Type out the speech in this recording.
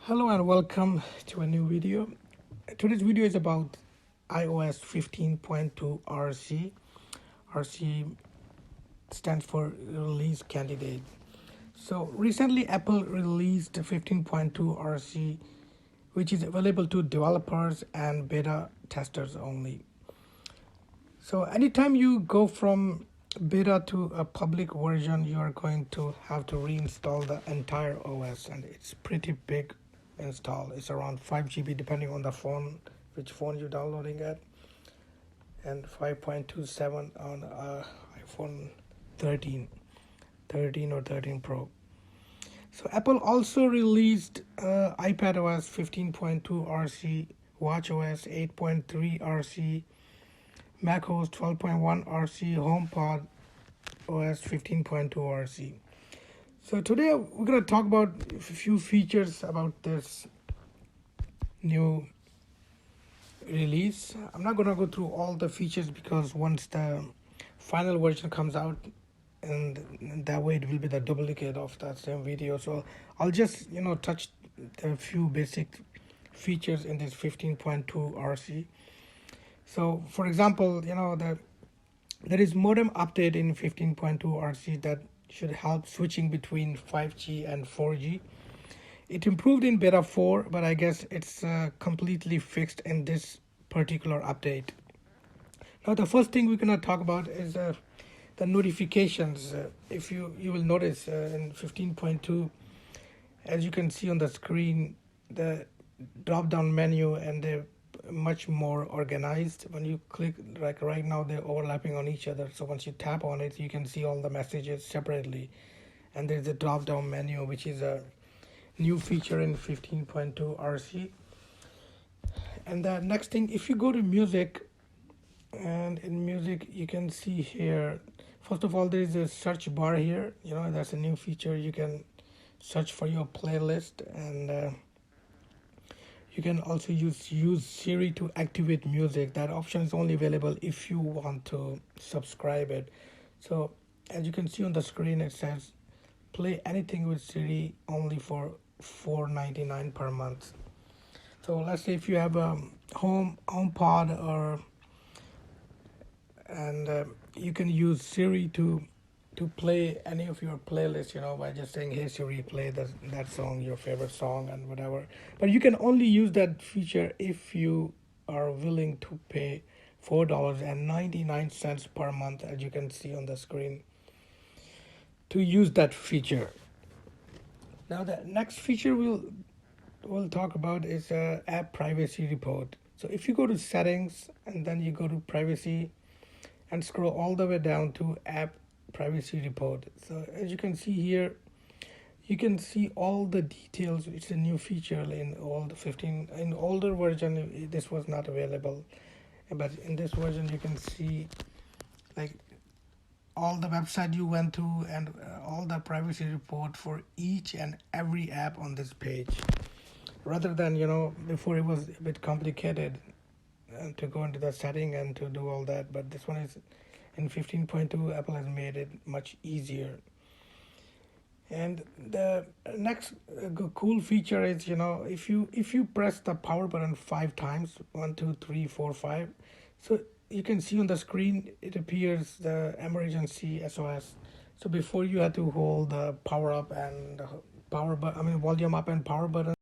Hello and welcome to a new video. Today's video is about iOS 15.2 RC. RC stands for Release Candidate. So recently Apple released 15.2 RC, which is available to developers and beta testers only. So anytime you go from beta to a public version, you are going to have to reinstall the entire OS, and it's pretty big install. It's around 5 GB depending on the phone, which phone you're downloading at, and 5.27 on iPhone 13 or 13 Pro. So Apple also released iPadOS 15.2 RC, watchOS 8.3 RC, macOS 12.1 RC, HomePod OS 15.2 RC. So today we're going to talk about a few features about this new release. I'm not going to go through all the features because once the final version comes out, and that way it will be the duplicate of that same video. So I'll just touch a few basic features in this 15.2 RC. So for example, there is modem update in 15.2 RC that should help switching between 5G and 4G. It improved in beta 4, but I guess it's completely fixed in this particular update. Now the first thing we're going to talk about is the notifications. If you will notice in 15.2, as you can see on the screen, the drop down menu and the much more organized. When you click, like right now they're overlapping on each other, so once you tap on it you can see all the messages separately, and there's a drop down menu, which is a new feature in 15.2 RC. And the next thing, if you go to music, and in music you can see here, first of all there is a search bar here. That's a new feature. You can search for your playlist, and you can also use Siri to activate music. That option is only available if you want to subscribe it. So as you can see on the screen, it says play anything with Siri only for $4.99 per month. So let's say if you have a HomePod, and you can use Siri to play any of your playlists, by just saying, hey Siri, play that song, your favorite song, and whatever. But you can only use that feature if you are willing to pay $4.99 per month, as you can see on the screen, to use that feature. Now the next feature we'll talk about is app privacy report. So if you go to settings and then you go to privacy and scroll all the way down to app privacy report. So as you can see here, you can see all the details. It's a new feature in all the 15. In older version this was not available, but in this version you can see like all the website you went to, and all the privacy report for each and every app on this page, rather than before it was a bit complicated to go into the setting and to do all that. But this one is in 15.2, Apple has made it much easier. And the next cool feature is, if you press the power button 5 times, 1 2 3 4 5, so you can see on the screen it appears the emergency SOS. So before you had to hold the power up and volume up and power button.